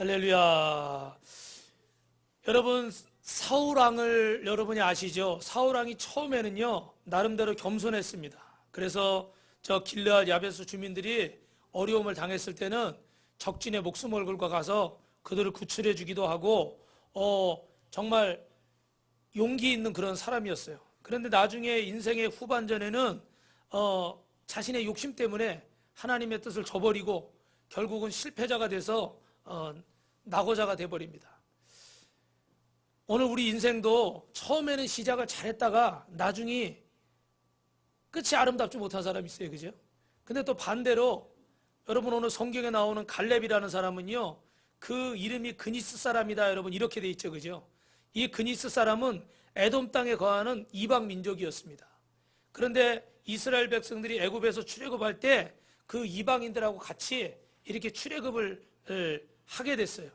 할렐루야. 여러분, 사울왕을 여러분이 아시죠? 사울왕이 처음에는요 나름대로 겸손했습니다. 그래서 저 길르앗 야베스 주민들이 어려움을 당했을 때는 적진의 목숨을 걸고 가서 그들을 구출해 주기도 하고 정말 용기 있는 그런 사람이었어요. 그런데 나중에 인생의 후반전에는 자신의 욕심 때문에 하나님의 뜻을 저버리고 결국은 실패자가 돼서 낙오자가 돼버립니다. 오늘 우리 인생도 처음에는 시작을 잘했다가 나중에 끝이 아름답지 못한 사람이 있어요. 그죠? 근데 또 반대로 여러분 오늘 성경에 나오는 갈렙이라는 사람은요 그 이름이 그니스 사람이다 여러분 이렇게 돼 있죠. 그죠? 이 그니스 사람은 에돔 땅에 거하는 이방 민족이었습니다. 그런데 이스라엘 백성들이 애굽에서 출애굽할 때 그 이방인들하고 같이 이렇게 출애굽을 하게 됐어요.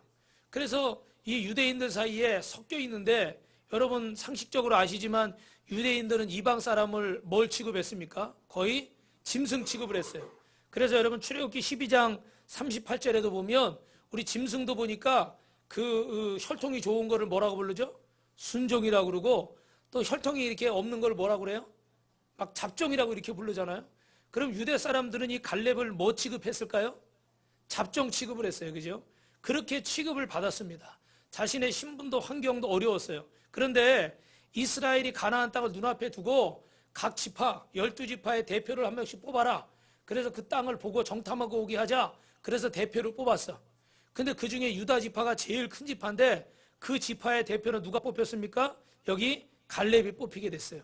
그래서 이 유대인들 사이에 섞여 있는데 여러분 상식적으로 아시지만 유대인들은 이방 사람을 뭘 취급했습니까? 거의 짐승 취급을 했어요. 그래서 여러분 출애굽기 12장 38절에도 보면 우리 짐승도 보니까 그 혈통이 좋은 거를 뭐라고 부르죠? 순종이라고 그러고 또 혈통이 이렇게 없는 걸 뭐라고 그래요? 막 잡종이라고 이렇게 부르잖아요. 그럼 유대 사람들은 이 갈렙을 뭐 취급했을까요? 잡종 취급을 했어요. 그죠? 그렇게 취급을 받았습니다. 자신의 신분도 환경도 어려웠어요. 그런데 이스라엘이 가나안 땅을 눈앞에 두고 각 지파 12지파의 대표를 한 명씩 뽑아라. 그래서 그 땅을 보고 정탐하고 오게 하자. 그래서 대표를 뽑았어. 근데 그 중에 유다 지파가 제일 큰 지파인데 그 지파의 대표는 누가 뽑혔습니까? 여기 갈렙이 뽑히게 됐어요.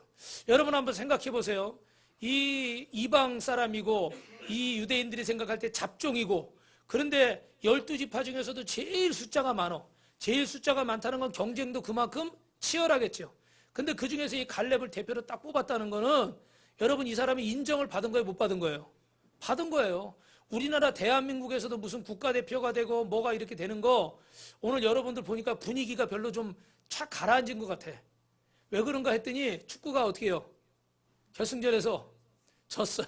여러분 한번 생각해 보세요. 이 이방 사람이고 이 유대인들이 생각할 때 잡종이고 그런데 12지파 중에서도 제일 숫자가 많어. 제일 숫자가 많다는 건 경쟁도 그만큼 치열하겠죠. 근데 그 중에서 이 갈렙을 대표로 딱 뽑았다는 거는 여러분 이 사람이 인정을 받은 거예요? 못 받은 거예요? 받은 거예요. 우리나라 대한민국에서도 무슨 국가대표가 되고 뭐가 이렇게 되는 거 오늘 여러분들 보니까 분위기가 별로 좀 착 가라앉은 것 같아. 왜 그런가 했더니 축구가 어떻게 해요? 결승전에서 졌어요.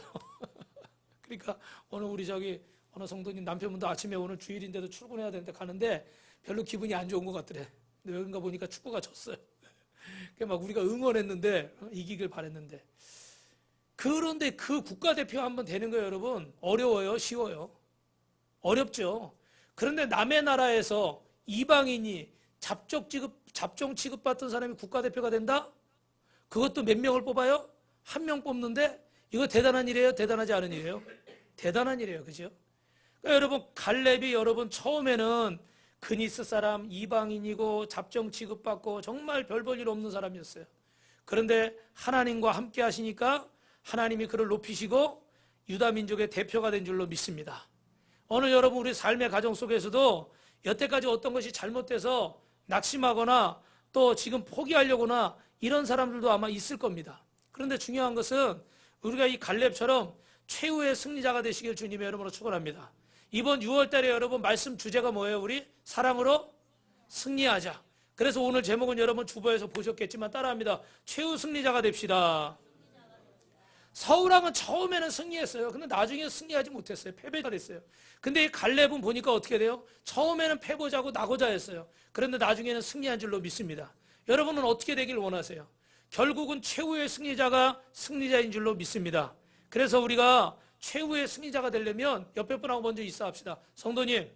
그러니까 오늘 우리 어느 성도님 남편분도 아침에 오늘 주일인데도 출근해야 되는데 가는데 별로 기분이 안 좋은 것 같더래. 근데 여긴가 보니까 축구가 졌어요. 막 우리가 응원했는데 이기길 바랬는데 그런데 그 국가대표 한번 되는 거예요. 여러분 어려워요? 쉬워요? 어렵죠. 그런데 남의 나라에서 이방인이 잡종 취급받던 사람이 국가대표가 된다? 그것도 몇 명을 뽑아요? 한 명 뽑는데 이거 대단한 일이에요? 대단하지 않은 일이에요? 대단한 일이에요. 그죠? 그러니까 여러분 갈렙이 여러분 처음에는 그니스 사람 이방인이고 잡종 취급받고 정말 별 볼 일 없는 사람이었어요. 그런데 하나님과 함께 하시니까 하나님이 그를 높이시고 유다 민족의 대표가 된 줄로 믿습니다. 오늘 여러분 우리 삶의 가정 속에서도 여태까지 어떤 것이 잘못돼서 낙심하거나 또 지금 포기하려거나 이런 사람들도 아마 있을 겁니다. 그런데 중요한 것은 우리가 이 갈렙처럼 최후의 승리자가 되시길 주님의 이름으로 축원합니다. 이번 6월 달에 여러분 말씀 주제가 뭐예요? 우리 사랑으로 승리하자. 그래서 오늘 제목은 여러분 주보에서 보셨겠지만 따라합니다. 최후 승리자가 됩시다. 사울왕은 처음에는 승리했어요. 근데 나중에 승리하지 못했어요. 패배가 됐어요. 근데 이 갈렙은 보니까 어떻게 돼요? 처음에는 패보자고 낙오자였어요. 그런데 나중에는 승리한 줄로 믿습니다. 여러분은 어떻게 되길 원하세요? 결국은 최후의 승리자가 승리자인 줄로 믿습니다. 그래서 우리가 최후의 승리자가 되려면 옆에 분하고 먼저 인사합시다. 성도님,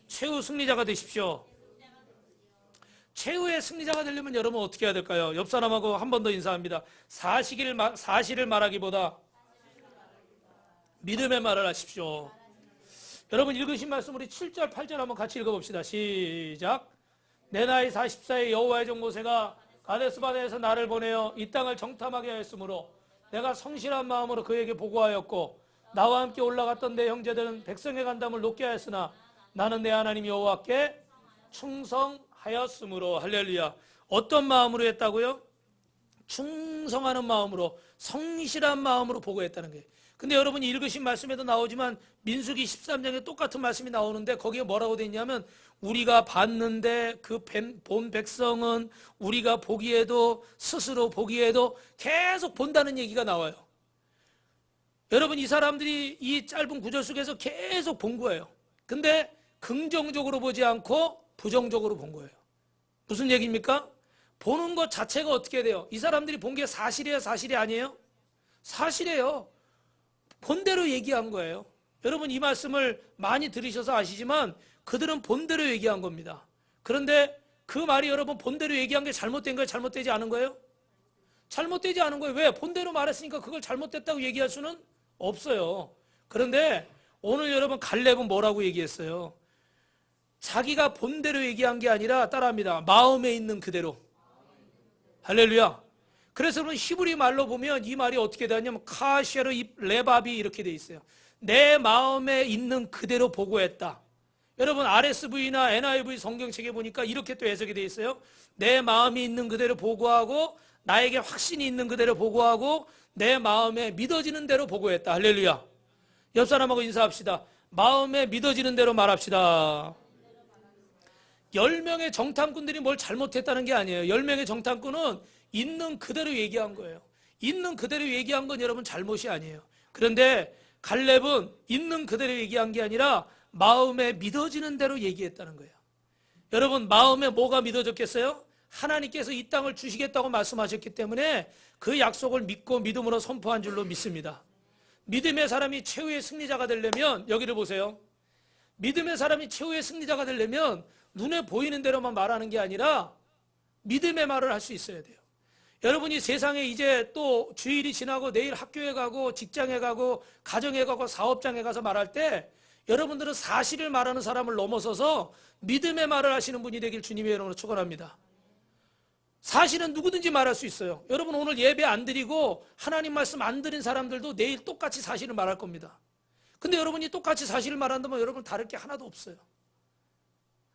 최후 승리자가 되십시오. 최후의 승리자가 되려면 여러분 어떻게 해야 될까요? 옆 사람하고 한 번 더 인사합니다. 사실을 말하기보다 믿음의 말을 하십시오. 여러분 읽으신 말씀 우리 7절 8절 한번 같이 읽어봅시다. 시작. 내 나이 40세에 여호와의 종 모세가 가데스바네에서 나를 보내어 이 땅을 정탐하게 하였으므로 내가 성실한 마음으로 그에게 보고하였고 나와 함께 올라갔던 내 형제들은 백성의 간담을 높게 하였으나 나는 내 하나님 여호와께 충성하였으므로. 할렐루야. 어떤 마음으로 했다고요? 충성하는 마음으로 성실한 마음으로 보고했다는 거예요. 근데 여러분이 읽으신 말씀에도 나오지만 민수기 13장에 똑같은 말씀이 나오는데 거기에 뭐라고 되어 있냐면 우리가 봤는데 그 본 백성은 우리가 보기에도 스스로 보기에도 계속 본다는 얘기가 나와요. 여러분 이 사람들이 이 짧은 구절 속에서 계속 본 거예요. 근데 긍정적으로 보지 않고 부정적으로 본 거예요. 무슨 얘기입니까? 보는 것 자체가 어떻게 돼요? 이 사람들이 본 게 사실이에요? 사실이 아니에요? 사실이에요. 본대로 얘기한 거예요. 여러분 이 말씀을 많이 들으셔서 아시지만 그들은 본대로 얘기한 겁니다. 그런데 그 말이 여러분 본대로 얘기한 게 잘못된 거예요? 잘못되지 않은 거예요? 잘못되지 않은 거예요. 왜? 본대로 말했으니까 그걸 잘못됐다고 얘기할 수는 없어요. 그런데 오늘 여러분 갈렙은 뭐라고 얘기했어요? 자기가 본대로 얘기한 게 아니라 따라합니다. 마음에 있는 그대로. 할렐루야. 그래서 여러분 히브리 말로 보면 이 말이 어떻게 되냐면 카시아르 레바비 이렇게 돼 있어요. 내 마음에 있는 그대로 보고했다. 여러분 RSV나 NIV 성경책에 보니까 이렇게 또 해석이 돼 있어요. 내 마음이 있는 그대로 보고하고 나에게 확신이 있는 그대로 보고하고 내 마음에 믿어지는 대로 보고했다. 할렐루야. 옆 사람하고 인사합시다. 마음에 믿어지는 대로 말합시다. 10명의 정탐꾼들이 뭘 잘못했다는 게 아니에요. 10명의 정탐꾼은 있는 그대로 얘기한 거예요. 있는 그대로 얘기한 건 여러분 잘못이 아니에요. 그런데 갈렙은 있는 그대로 얘기한 게 아니라 마음에 믿어지는 대로 얘기했다는 거예요. 여러분 마음에 뭐가 믿어졌겠어요? 하나님께서 이 땅을 주시겠다고 말씀하셨기 때문에 그 약속을 믿고 믿음으로 선포한 줄로 믿습니다. 믿음의 사람이 최후의 승리자가 되려면 여기를 보세요. 믿음의 사람이 최후의 승리자가 되려면 눈에 보이는 대로만 말하는 게 아니라 믿음의 말을 할 수 있어야 돼요. 여러분이 세상에 이제 또 주일이 지나고 내일 학교에 가고 직장에 가고 가정에 가고 사업장에 가서 말할 때 여러분들은 사실을 말하는 사람을 넘어서서 믿음의 말을 하시는 분이 되길 주님의 이름으로 축원합니다. 사실은 누구든지 말할 수 있어요. 여러분 오늘 예배 안 드리고 하나님 말씀 안 드린 사람들도 내일 똑같이 사실을 말할 겁니다. 근데 여러분이 똑같이 사실을 말한다면 여러분 다를 게 하나도 없어요.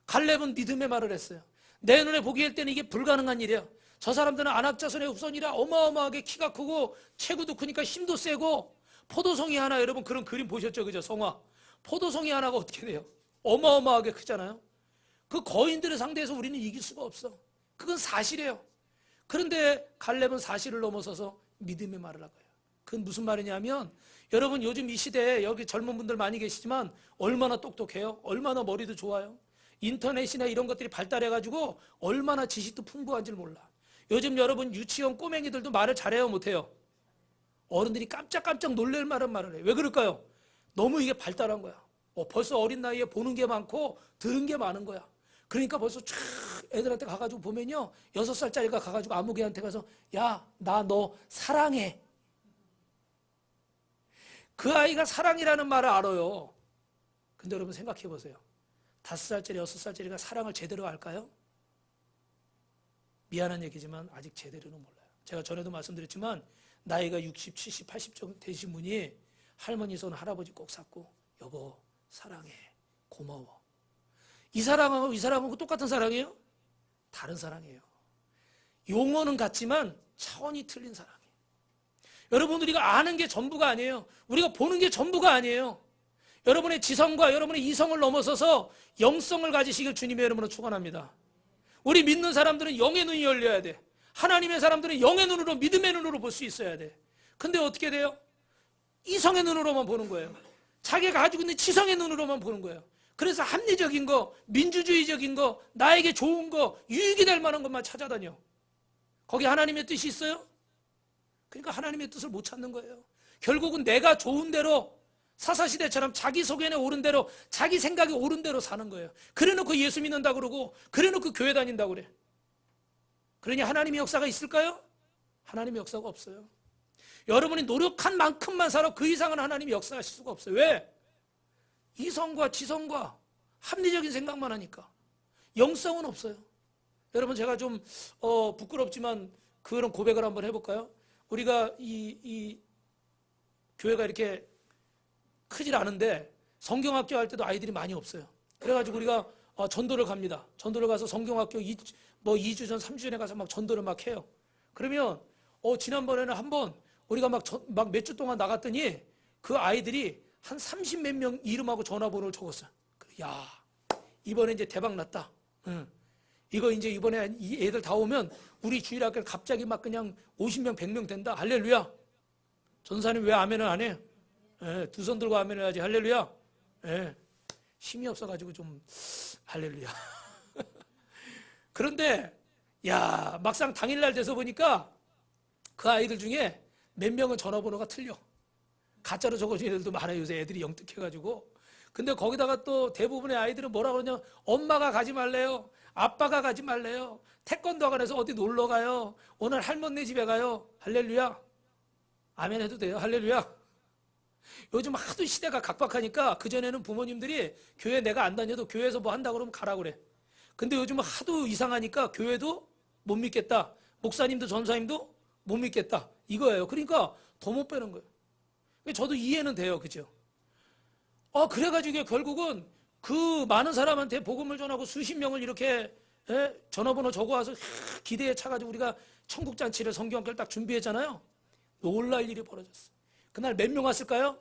갈렙은 믿음의 말을 했어요. 내 눈에 보기일 때는 이게 불가능한 일이야. 저 사람들은 안악자손의 후손이라 어마어마하게 키가 크고 체구도 크니까 힘도 세고 포도송이 하나 여러분 그런 그림 보셨죠? 그죠? 성화. 포도송이 하나가 어떻게 돼요? 어마어마하게 크잖아요. 그 거인들을 상대해서 우리는 이길 수가 없어. 그건 사실이에요. 그런데 갈렙은 사실을 넘어서서 믿음의 말을 한 거예요. 그건 무슨 말이냐면 여러분 요즘 이 시대에 여기 젊은 분들 많이 계시지만 얼마나 똑똑해요? 얼마나 머리도 좋아요? 인터넷이나 이런 것들이 발달해가지고 얼마나 지식도 풍부한지를 몰라. 요즘 여러분 유치원 꼬맹이들도 말을 잘해요? 못해요? 어른들이 깜짝깜짝 놀랄 만한 말을 해요. 왜 그럴까요? 너무 이게 발달한 거야. 벌써 어린 나이에 보는 게 많고 들은 게 많은 거야. 그러니까 벌써 쫙 애들한테 가가지고 보면요 6살짜리가 가가지고 아무 개한테 가서 야, 나 너 사랑해. 그 아이가 사랑이라는 말을 알아요. 근데 여러분 생각해 보세요. 5살짜리 6살짜리가 사랑을 제대로 알까요? 미안한 얘기지만 아직 제대로는 몰라요. 제가 전에도 말씀드렸지만 나이가 60, 70, 80 정도 되신 분이 할머니 손 할아버지 꼭 잡고 여보 사랑해 고마워. 이 사랑하고 이 사랑하고 똑같은 사랑이에요? 다른 사랑이에요. 용어는 같지만 차원이 틀린 사랑이에요. 여러분 우리가 아는 게 전부가 아니에요. 우리가 보는 게 전부가 아니에요. 여러분의 지성과 여러분의 이성을 넘어서서 영성을 가지시길 주님의 이름으로 축원합니다. 우리 믿는 사람들은 영의 눈이 열려야 돼. 하나님의 사람들은 영의 눈으로 믿음의 눈으로 볼 수 있어야 돼. 근데 어떻게 돼요? 이성의 눈으로만 보는 거예요. 자기가 가지고 있는 지성의 눈으로만 보는 거예요. 그래서 합리적인 거, 민주주의적인 거, 나에게 좋은 거, 유익이 될 만한 것만 찾아다녀. 거기 하나님의 뜻이 있어요? 그러니까 하나님의 뜻을 못 찾는 거예요. 결국은 내가 좋은 대로 사사시대처럼 자기 소견에 옳은 대로 자기 생각에 옳은 대로 사는 거예요. 그래놓고 예수 믿는다 그러고 그래놓고 교회 다닌다고 그래. 그러니 하나님의 역사가 있을까요? 하나님의 역사가 없어요. 여러분이 노력한 만큼만 살아 그 이상은 하나님이 역사하실 수가 없어요. 왜? 이성과 지성과 합리적인 생각만 하니까 영성은 없어요. 여러분 제가 좀 부끄럽지만 그런 고백을 한번 해볼까요? 우리가 이 교회가 이렇게 크질 않은데 성경학교 할 때도 아이들이 많이 없어요. 그래가지고 우리가 전도를 갑니다. 전도를 가서 성경학교 2주 전 3주 전에 가서 막 전도를 막 해요. 그러면 지난번에는 한번 우리가 막 몇 주 동안 나갔더니 그 아이들이 한 30 몇 명 이름하고 전화번호를 적었어요. 야, 이번에 이제 대박 났다. 응. 이거 이제 이번에 이 애들 다 오면 우리 주일학교 갑자기 막 그냥 50명, 100명 된다. 할렐루야. 전사님 왜 아멘을 안 해? 예, 두 손 들고 아멘을 해야지. 할렐루야. 예. 힘이 없어가지고 좀 할렐루야. 그런데 야 막상 당일날 돼서 보니까 그 아이들 중에 몇 명은 전화번호가 틀려. 가짜로 적어준 애들도 많아요. 요새 애들이 영특해가지고. 근데 거기다가 또 대부분의 아이들은 뭐라 그러냐, 엄마가 가지 말래요, 아빠가 가지 말래요, 태권도학원에서 어디 놀러 가요, 오늘 할머니 집에 가요. 할렐루야. 아멘 해도 돼요. 할렐루야. 요즘 하도 시대가 각박하니까 그전에는 부모님들이 교회 내가 안 다녀도 교회에서 뭐 한다고 그러면 가라 그래. 근데 요즘은 하도 이상하니까 교회도 못 믿겠다, 목사님도 전사님도 못 믿겠다, 이거예요. 그러니까 더 못 빼는 거예요. 저도 이해는 돼요. 그죠? 그래가지고 결국은 그 많은 사람한테 복음을 전하고 수십 명을 이렇게 전화번호 적어와서 기대에 차가지고 우리가 천국잔치를 성경학교를 딱 준비했잖아요. 놀랄 일이 벌어졌어. 그날 몇 명 왔을까요?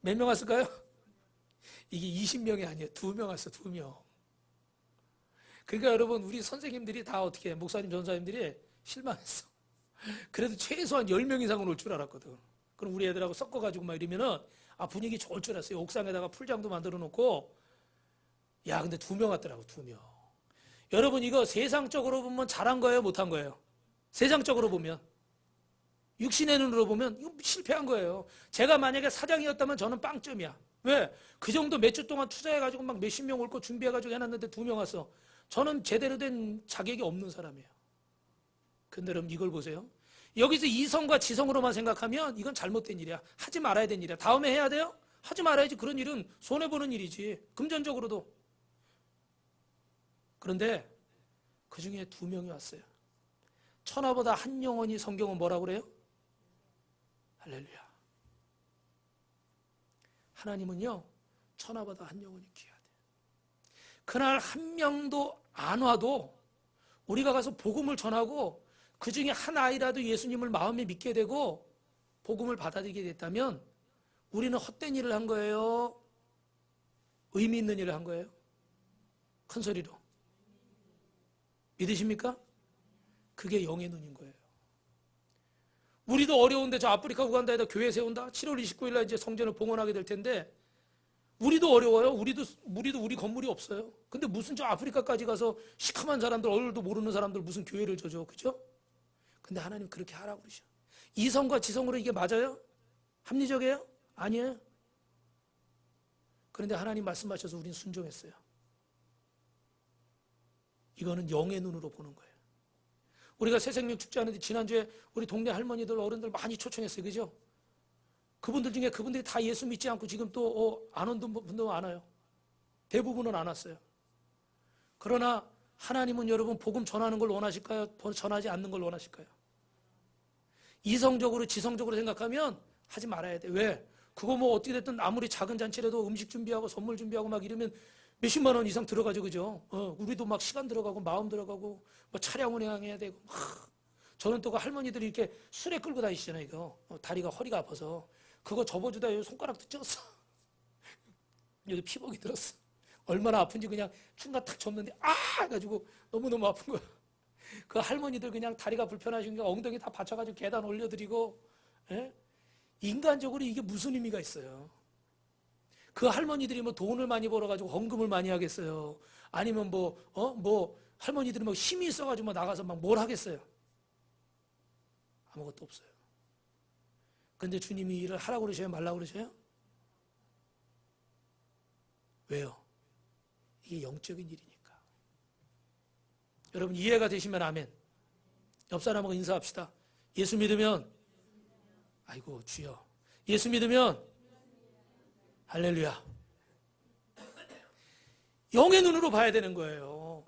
몇 명 왔을까요? 이게 20명이 아니에요. 2명 왔어. 2명. 그러니까 여러분, 우리 선생님들이 다 어떻게 해? 목사님 전사님들이 실망했어. 그래도 최소한 10명 이상은 올 줄 알았거든. 그럼 우리 애들하고 섞어가지고 막 이러면은 분위기 좋을 줄 알았어요. 옥상에다가 풀장도 만들어 놓고. 야, 근데 2명 왔더라고. 2명. 여러분, 이거 세상적으로 보면 잘한 거예요, 못한 거예요? 세상적으로 보면, 육신의 눈으로 보면 이거 실패한 거예요. 제가 만약에 사장이었다면 저는 빵점이야. 왜? 그 정도 몇 주 동안 투자해가지고 막 몇십 명 올 거 준비해가지고 해놨는데 2명 왔어. 저는 제대로 된 자격이 없는 사람이에요. 근데 여러분, 이걸 보세요. 여기서 이성과 지성으로만 생각하면 이건 잘못된 일이야. 하지 말아야 되는 일이야. 다음에 해야 돼요? 하지 말아야지. 그런 일은 손해보는 일이지. 금전적으로도. 그런데 그 중에 2명이 왔어요. 천하보다 한 영혼이, 성경은 뭐라고 그래요? 할렐루야. 하나님은요, 천하보다 한 영혼이 귀하대. 그날 한 명도 안 와도 우리가 가서 복음을 전하고 그 중에 한 아이라도 예수님을 마음에 믿게 되고 복음을 받아들이게 됐다면 우리는 헛된 일을 한 거예요? 의미 있는 일을 한 거예요? 큰 소리로. 믿으십니까? 그게 영의 눈인 거예요. 우리도 어려운데 저 아프리카 우간다에다 교회 세운다? 7월 29일 날 이제 성전을 봉헌하게 될 텐데 우리도 어려워요. 우리도 우리 건물이 없어요. 근데 무슨 저 아프리카까지 가서 시커먼 사람들, 얼굴도 모르는 사람들 무슨 교회를 져줘. 그죠? 근데 하나님 그렇게 하라고 그러셔. 이성과 지성으로 이게 맞아요? 합리적이에요? 아니에요. 그런데 하나님 말씀하셔서 우린 순종했어요. 이거는 영의 눈으로 보는 거예요. 우리가 새생명 축제하는데 지난주에 우리 동네 할머니들, 어른들 많이 초청했어요. 그죠? 그분들 중에 그분들이 다 예수 믿지 않고 지금 또 안 온 분도 많아요. 대부분은 안 왔어요. 그러나 하나님은 여러분 복음 전하는 걸 원하실까요? 전하지 않는 걸 원하실까요? 이성적으로 지성적으로 생각하면 하지 말아야 돼. 왜? 그거 뭐 어떻게 됐든 아무리 작은 잔치라도 음식 준비하고 선물 준비하고 막 이러면 몇십만 원 이상 들어가죠. 그죠? 우리도 막 시간 들어가고 마음 들어가고 뭐 차량 운행해야 되고 저는 또 그 할머니들이 이렇게 수레 끌고 다니시잖아요. 이거 다리가 허리가 아파서 그거 접어주다 여기 손가락도 쪘어. 여기 피복이 들었어. 얼마나 아픈지 그냥 중간 탁 접는데 해가지고 너무너무 아픈 거야. 그 할머니들 그냥 다리가 불편하시니까 엉덩이 다 받쳐가지고 계단 올려드리고. 인간적으로 이게 무슨 의미가 있어요? 그 할머니들이 뭐 돈을 많이 벌어가지고 헌금을 많이 하겠어요? 아니면 뭐 할머니들이 뭐 힘이 있어가지고 뭐 나가서 막 뭘 하겠어요? 아무것도 없어요. 그런데 주님이 일을 하라고 그러셔요? 말라고 그러셔요? 왜요? 이게 영적인 일이니까. 여러분 이해가 되시면 아멘. 옆 사람하고 인사합시다. 예수 믿으면, 아이고 주여, 예수 믿으면 할렐루야. 영의 눈으로 봐야 되는 거예요.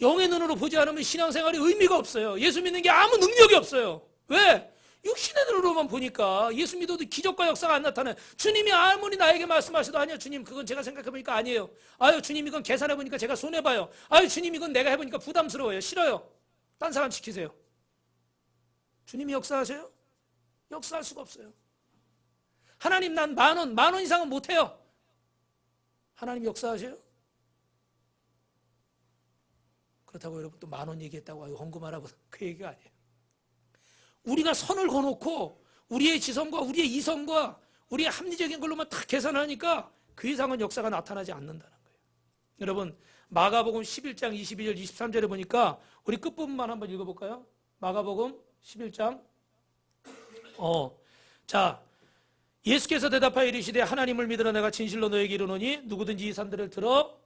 영의 눈으로 보지 않으면 신앙생활이 의미가 없어요. 예수 믿는 게 아무 능력이 없어요. 왜? 육신의 눈으로만 보니까 예수 믿어도 기적과 역사가 안 나타나요. 주님이 아무리 나에게 말씀하셔도 아니요 주님 그건 제가 생각해보니까 아니에요. 아유 주님 이건 계산해보니까 제가 손해봐요. 아유 주님 이건 내가 해보니까 부담스러워요. 싫어요. 딴 사람 시키세요. 주님이 역사하세요? 역사할 수가 없어요. 하나님 난 만 원 이상은 못해요. 하나님 역사하세요? 그렇다고 여러분 또 10,000원 얘기했다고 헌금하라고 그 얘기가 아니에요. 우리가 선을 거놓고 우리의 지성과 우리의 이성과 우리의 합리적인 걸로만 다 계산하니까 그 이상은 역사가 나타나지 않는다는 거예요. 여러분, 마가복음 11장 22절 23절에 보니까 우리 끝부분만 한번 읽어볼까요? 마가복음 11장. 자, 예수께서 대답하여 이르시되 하나님을 믿으라 내가 진실로 너에게 이르노니 누구든지 이 산들을 들어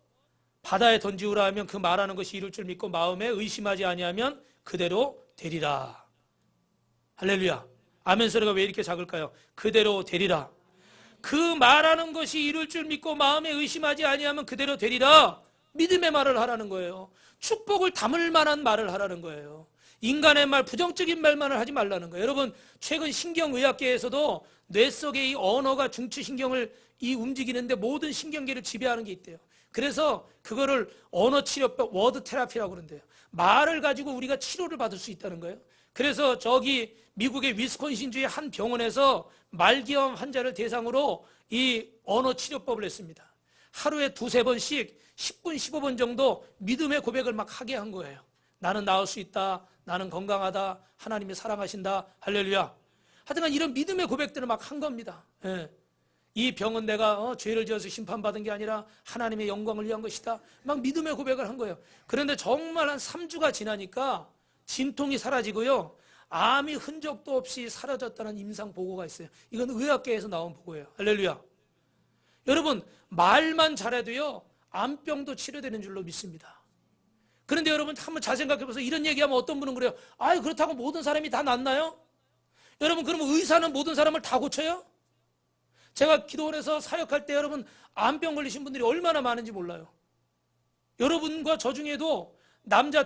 바다에 던지우라 하면 그 말하는 것이 이룰 줄 믿고 마음에 의심하지 아니하면 그대로 되리라. 할렐루야. 아멘 소리가 왜 이렇게 작을까요? 그대로 되리라. 그 말하는 것이 이룰 줄 믿고 마음에 의심하지 아니하면 그대로 되리라. 믿음의 말을 하라는 거예요. 축복을 담을 만한 말을 하라는 거예요. 인간의 말, 부정적인 말만을 하지 말라는 거예요. 여러분, 최근 신경의학계에서도 뇌 속의 이 언어가 중추신경을 움직이는데 모든 신경계를 지배하는 게 있대요. 그래서 그거를 언어치료법, 워드 테라피라고 그러는데요. 말을 가지고 우리가 치료를 받을 수 있다는 거예요. 그래서 저기 미국의 위스콘신주의 한 병원에서 말기암 환자를 대상으로 이 언어치료법을 했습니다. 하루에 2-3번씩 10분, 15분 정도 믿음의 고백을 막 하게 한 거예요. 나는 나을 수 있다. 나는 건강하다. 하나님이 사랑하신다. 할렐루야. 하여튼간 이런 믿음의 고백들을 막 한 겁니다. 예. 이 병은 내가 죄를 지어서 심판받은 게 아니라 하나님의 영광을 위한 것이다. 막 믿음의 고백을 한 거예요. 그런데 정말 한 3주가 지나니까 진통이 사라지고요. 암이 흔적도 없이 사라졌다는 임상 보고가 있어요. 이건 의학계에서 나온 보고예요. 할렐루야. 여러분, 말만 잘해도요. 암병도 치료되는 줄로 믿습니다. 그런데 여러분 한번 잘 생각해보세요. 이런 얘기하면 어떤 분은 그래요. 아유, 그렇다고 모든 사람이 다 낫나요? 여러분, 그러면 의사는 모든 사람을 다 고쳐요? 제가 기도원에서 사역할 때 여러분 암병 걸리신 분들이 얼마나 많은지 몰라요. 여러분과 저 중에도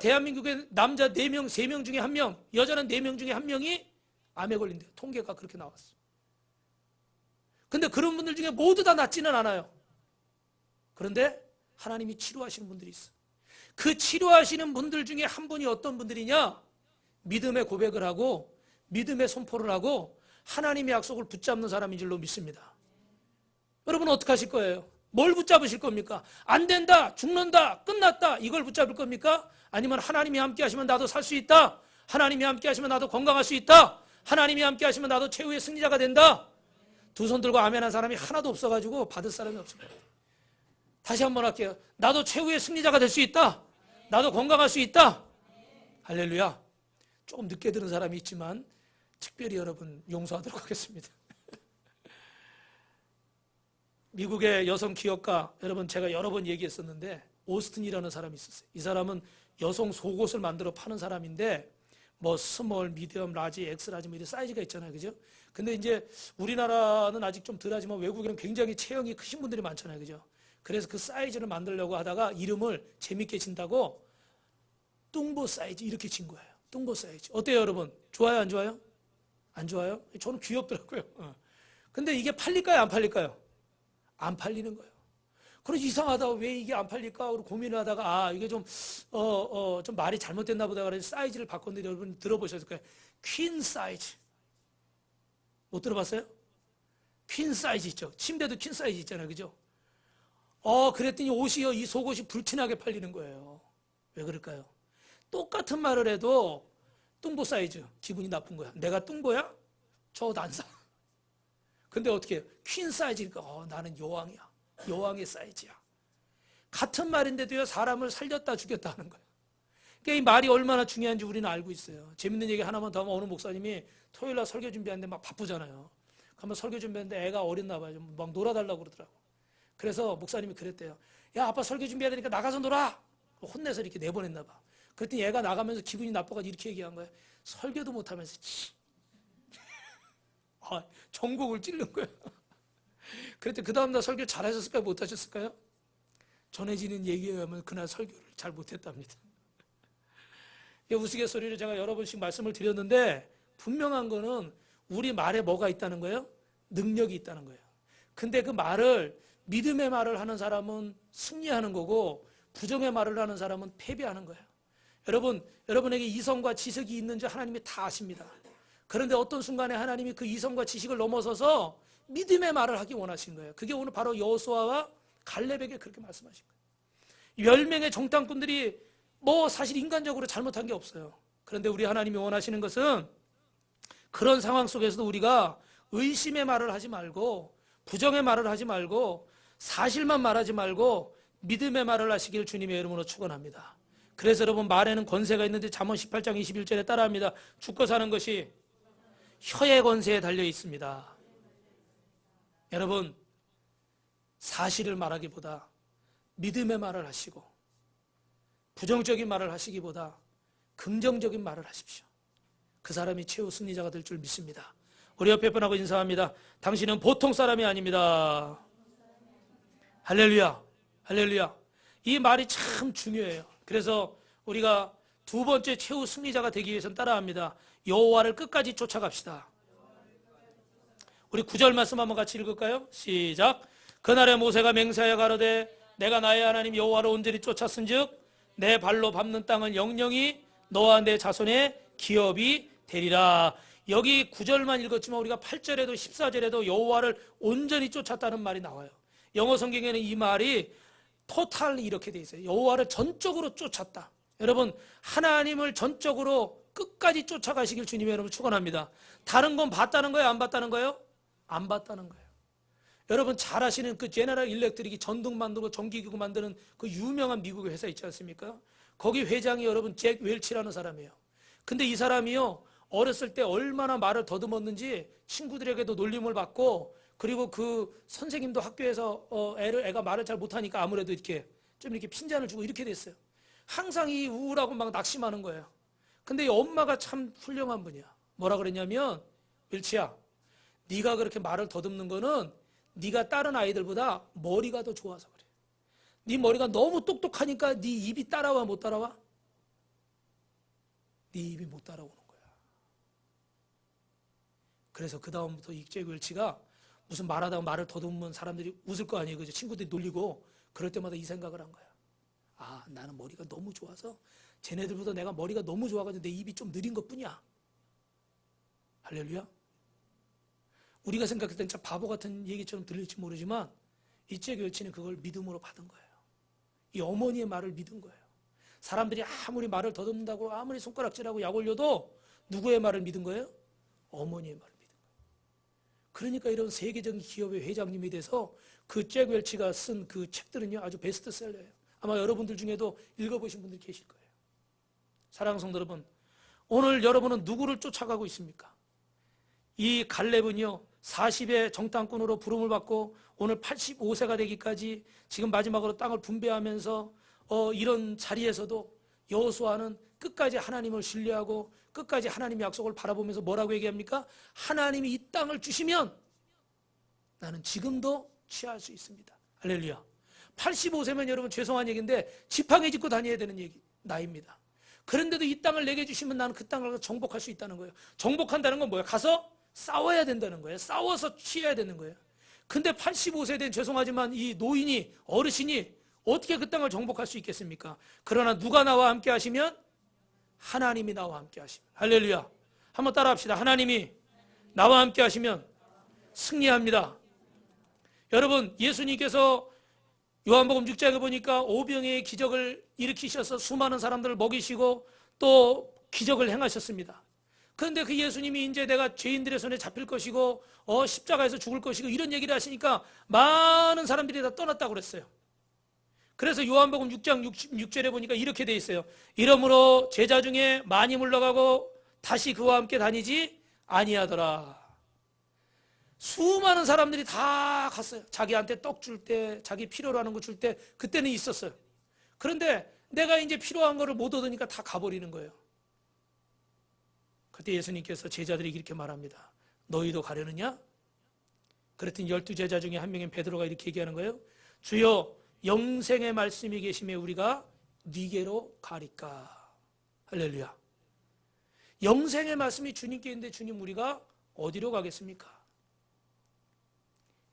대한민국의 남자 4명, 3명 중에 1명, 여자는 4명 중에 1명이 암에 걸린대요. 통계가 그렇게 나왔어요. 근데 그런 분들 중에 모두 다 낫지는 않아요. 그런데 하나님이 치료하시는 분들이 있어요. 그 치료하시는 분들 중에 한 분이 어떤 분들이냐? 믿음의 고백을 하고 믿음의 선포를 하고 하나님의 약속을 붙잡는 사람인 줄로 믿습니다. 여러분 어떻게 하실 거예요? 뭘 붙잡으실 겁니까? 안 된다, 죽는다, 끝났다 이걸 붙잡을 겁니까? 아니면 하나님이 함께 하시면 나도 살 수 있다. 하나님이 함께 하시면 나도 건강할 수 있다. 하나님이 함께 하시면 나도 최후의 승리자가 된다. 두 손 들고 아멘한 사람이 하나도 없어가지고 받을 사람이 없을 거예요. 다시 한번 할게요. 나도 최후의 승리자가 될 수 있다. 나도 건강할 수 있다. 할렐루야. 조금 늦게 들은 사람이 있지만 특별히 여러분 용서하도록 하겠습니다. 미국의 여성 기업가, 여러분 제가 여러 번 얘기했었는데 오스틴이라는 사람이 있었어요. 이 사람은 여성 속옷을 만들어 파는 사람인데 뭐 스몰, 미디엄, 라지, 엑스라지 뭐 이런 사이즈가 있잖아요. 그죠? 근데 이제 우리나라는 아직 좀 덜하지만 외국에는 굉장히 체형이 크신 분들이 많잖아요. 그죠? 그래서 그 사이즈를 만들려고 하다가 이름을 재밌게 진다고 뚱보 사이즈 이렇게 진 거예요. 뚱보 사이즈. 어때요, 여러분? 좋아요, 안 좋아요? 안 좋아요? 저는 귀엽더라고요. 근데 이게 팔릴까요, 안 팔릴까요? 안 팔리는 거예요. 그래서 이상하다. 왜 이게 안 팔릴까? 그리고 고민을 하다가 이게 좀 말이 잘못됐나 보다. 그래서 사이즈를 바꿨는데 여러분 들어보셨을 거예요. 퀸 사이즈. 못 들어봤어요? 퀸 사이즈 있죠. 침대도 퀸 사이즈 있잖아요. 그죠? 그랬더니 옷이요. 이 속옷이 불티나게 팔리는 거예요. 왜 그럴까요? 똑같은 말을 해도 뚱보 사이즈. 기분이 나쁜 거야. 내가 뚱보야? 저 옷 안 사. 근데 어떻게 해요? 퀸 사이즈니까 나는 여왕이야. 여왕의 사이즈야. 같은 말인데도요. 사람을 살렸다 죽였다 하는 거예요. 그러니까 이 말이 얼마나 중요한지 우리는 알고 있어요. 재밌는 얘기 하나만 더 하면 어느 목사님이 토요일날 설교 준비하는데 막 바쁘잖아요. 그러면 설교 준비하는데 애가 어렸나 봐요. 막 놀아달라고 그러더라고. 그래서 목사님이 그랬대요. 야, 아빠 설교 준비해야 되니까 나가서 놀아. 혼내서 이렇게 내보냈나 봐. 그랬더니 애가 나가면서 기분이 나빠가지고 이렇게 얘기한 거예요. 설교도 못하면서 전곡을 찌른 거예요. 그랬더니 그 다음날 설교 잘하셨을까요? 못하셨을까요? 전해지는 얘기에 의하면 그날 설교를 잘 못했답니다. 우스갯소리로 제가 여러 번씩 말씀을 드렸는데 분명한 거는 우리 말에 뭐가 있다는 거예요? 능력이 있다는 거예요. 근데 그 말을 믿음의 말을 하는 사람은 승리하는 거고 부정의 말을 하는 사람은 패배하는 거예요. 여러분에게 이성과 지식이 있는지 하나님이 다 아십니다. 그런데 어떤 순간에 하나님이 그 이성과 지식을 넘어서서 믿음의 말을 하기 원하신 거예요. 그게 오늘 바로 여호수아와 갈렙에게 그렇게 말씀하신 거예요. 10명의 정탐꾼들이 사실 인간적으로 잘못한 게 없어요. 그런데 우리 하나님이 원하시는 것은 그런 상황 속에서도 우리가 의심의 말을 하지 말고 부정의 말을 하지 말고 사실만 말하지 말고 믿음의 말을 하시길 주님의 이름으로 축원합니다. 그래서 여러분, 말에는 권세가 있는데 잠언 18장 21절에 따라합니다. 죽고 사는 것이 혀의 권세에 달려 있습니다. 여러분, 사실을 말하기보다 믿음의 말을 하시고 부정적인 말을 하시기보다 긍정적인 말을 하십시오. 그 사람이 최후 승리자가 될 줄 믿습니다. 우리 옆에 분하고 인사합니다. 당신은 보통 사람이 아닙니다. 할렐루야, 할렐루야. 이 말이 참 중요해요. 그래서 우리가 두 번째 최후 승리자가 되기 위해서는 따라합니다. 여호와를 끝까지 쫓아갑시다. 우리 9절 말씀 한번 같이 읽을까요? 시작. 그날에 모세가 맹세하여 가로되 내가 나의 하나님 여호와를 온전히 쫓았은즉 내 발로 밟는 땅은 영영이 너와 내 자손의 기업이 되리라. 여기 9절만 읽었지만 우리가 8절에도 14절에도 여호와를 온전히 쫓았다는 말이 나와요. 영어 성경에는 이 말이 토탈 이렇게 돼 있어요. 여호와를 전적으로 쫓았다. 여러분, 하나님을 전적으로 끝까지 쫓아가시길 주님의 이름으로 축원합니다. 다른 건 봤다는 거예요? 안 봤다는 거예요? 안 봤다는 거예요. 여러분, 잘 아시는 그 제너럴 일렉트릭이 전등 만들고 전기기구 만드는 그 유명한 미국의 회사 있지 않습니까? 거기 회장이 여러분 잭 웰치라는 사람이에요. 근데 이 사람이요, 어렸을 때 얼마나 말을 더듬었는지 친구들에게도 놀림을 받고, 그리고 그 선생님도 학교에서 애가 말을 잘 못하니까 아무래도 이렇게 좀 이렇게 핀잔을 주고 이렇게 됐어요. 항상 이 우울하고 막 낙심하는 거예요. 근데 이 엄마가 참 훌륭한 분이야. 뭐라 그랬냐면, 웰치야, 네가 그렇게 말을 더듬는 거는 네가 다른 아이들보다 머리가 더 좋아서 그래. 네 머리가 너무 똑똑하니까 네 입이 따라와, 못 따라와? 네 입이 못 따라오는 거야. 그래서 그 다음부터 이 잭 웰치가 무슨 말하다가 말을 더듬으면 사람들이 웃을 거 아니에요. 그죠? 친구들이 놀리고 그럴 때마다 이 생각을 한 거야. 아, 나는 머리가 너무 좋아서 쟤네들보다 내가 머리가 너무 좋아가지고 내 입이 좀 느린 것뿐이야. 할렐루야. 우리가 생각할 땐 참 바보 같은 얘기처럼 들릴지 모르지만 이 잭 웰치는 그걸 믿음으로 받은 거예요. 이 어머니의 말을 믿은 거예요. 사람들이 아무리 말을 더듬는다고 아무리 손가락질하고 약 올려도 누구의 말을 믿은 거예요? 어머니의 말을 믿은 거예요. 그러니까 이런 세계적인 기업의 회장님이 돼서 그 잭 웰치가 쓴 그 책들은요, 아주 베스트셀러예요. 아마 여러분들 중에도 읽어보신 분들 계실 거예요. 사랑하는 성도 여러분, 오늘 여러분은 누구를 쫓아가고 있습니까? 이 갈렙은요, 40의 정탐꾼으로 부름을 받고 오늘 85세가 되기까지 지금 마지막으로 땅을 분배하면서 이런 자리에서도 여호수아는 끝까지 하나님을 신뢰하고 끝까지 하나님의 약속을 바라보면서 뭐라고 얘기합니까? 하나님이 이 땅을 주시면 나는 지금도 취할 수 있습니다. 할렐루야. 85세면 여러분 죄송한 얘기인데 지팡이 짚고 다녀야 되는 나이입니다. 그런데도 이 땅을 내게 주시면 나는 그 땅을 정복할 수 있다는 거예요. 정복한다는 건 뭐예요? 가서 싸워야 된다는 거예요. 싸워서 취해야 되는 거예요. 근데 85세 된 죄송하지만 이 노인이, 어르신이 어떻게 그 땅을 정복할 수 있겠습니까? 그러나 누가 나와 함께 하시면? 하나님이 나와 함께 하시면. 할렐루야. 한번 따라 합시다. 하나님이 나와 함께 하시면 승리합니다. 여러분, 예수님께서 요한복음 6장에 보니까 오병이의 기적을 일으키셔서 수많은 사람들을 먹이시고 또 기적을 행하셨습니다. 그런데 그 예수님이 이제 내가 죄인들의 손에 잡힐 것이고 십자가에서 죽을 것이고 이런 얘기를 하시니까 많은 사람들이 다 떠났다고 그랬어요. 그래서 요한복음 6장 66절에 보니까 이렇게 돼 있어요. 이러므로 제자 중에 많이 물러가고 다시 그와 함께 다니지 아니하더라. 수많은 사람들이 다 갔어요. 자기한테 떡 줄 때, 자기 필요로 하는 거 줄 때 그때는 있었어요. 그런데 내가 이제 필요한 거를 못 얻으니까 다 가버리는 거예요. 그때 예수님께서 제자들에게 이렇게 말합니다. 너희도 가려느냐? 그랬더니 12제자 중에 한 명인 베드로가 이렇게 얘기하는 거예요. 주여, 영생의 말씀이 계심에 우리가 네게로 가리까. 할렐루야. 영생의 말씀이 주님께 있는데 주님, 우리가 어디로 가겠습니까?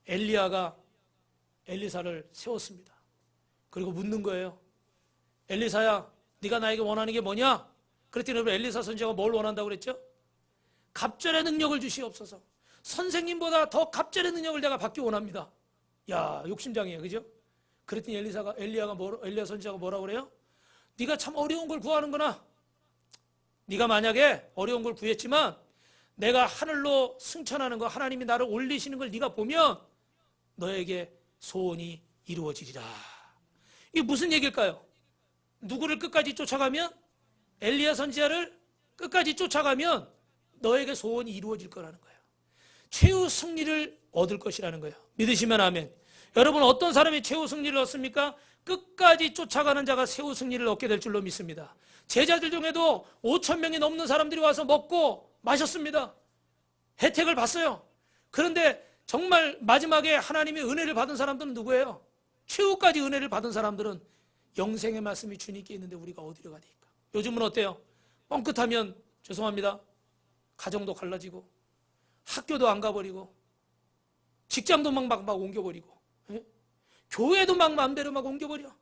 엘리야가 엘리사를 세웠습니다. 그리고 묻는 거예요. 엘리사야, 네가 나에게 원하는 게 뭐냐? 그랬더니 엘리사 선지자가 뭘 원한다고 그랬죠? 갑절의 능력을 주시옵소서. 선생님보다 더 갑절의 능력을 내가 받기 원합니다. 야, 욕심장이에요. 그죠? 그랬더니 엘리야 선지자가 뭐라고 그래요? 네가 참 어려운 걸 구하는구나. 네가 만약에 어려운 걸 구했지만 내가 하늘로 승천하는 거, 하나님이 나를 올리시는 걸 네가 보면 너에게 소원이 이루어지리라. 이게 무슨 얘기일까요? 누구를 끝까지 쫓아가면, 엘리야 선지자를 끝까지 쫓아가면 너에게 소원이 이루어질 거라는 거예요. 최후 승리를 얻을 것이라는 거예요. 믿으시면 아멘. 여러분, 어떤 사람이 최후 승리를 얻습니까? 끝까지 쫓아가는 자가 최후 승리를 얻게 될 줄로 믿습니다. 제자들 중에도 5,000명이 넘는 사람들이 와서 먹고 마셨습니다. 혜택을 봤어요. 그런데 정말 마지막에 하나님의 은혜를 받은 사람들은 누구예요? 최후까지 은혜를 받은 사람들은 영생의 말씀이 주님께 있는데 우리가 어디로 가야 될까? 요즘은 어때요? 뻥끗하면 죄송합니다. 가정도 갈라지고 학교도 안 가버리고 직장도 막 옮겨버리고, 예? 교회도 막 마음대로 막 옮겨버려.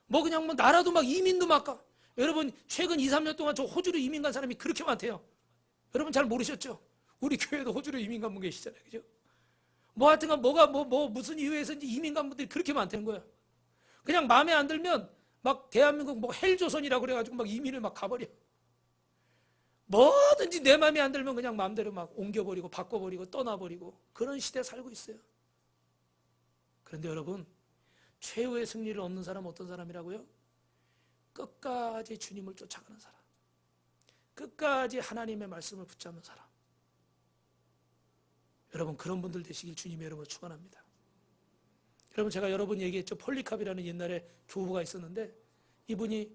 뭐 그냥 뭐 나라도 막 이민도 막 가. 여러분, 최근 2, 3년 동안 저 호주로 이민 간 사람이 그렇게 많대요. 여러분 잘 모르셨죠? 우리 교회도 호주로 이민 간 분 계시잖아요. 그죠? 뭐 하여튼간 무슨 이유에서인지 이민 간 분들이 그렇게 많다는 거야. 그냥 마음에 안 들면 막 대한민국 뭐 헬조선이라고 그래가지고 막 이민을 막 가버려. 뭐든지 내 마음에 안 들면 그냥 마음대로 막 옮겨버리고 바꿔버리고 떠나버리고 그런 시대에 살고 있어요. 그런데 여러분, 최후의 승리를 얻는 사람은 어떤 사람이라고요? 끝까지 주님을 쫓아가는 사람, 끝까지 하나님의 말씀을 붙잡는 사람. 여러분, 그런 분들 되시길 주님의 이름으로 축원합니다. 여러분, 제가 여러 번 얘기했죠. 폴리캅이라는 옛날에 교부가 있었는데 이분이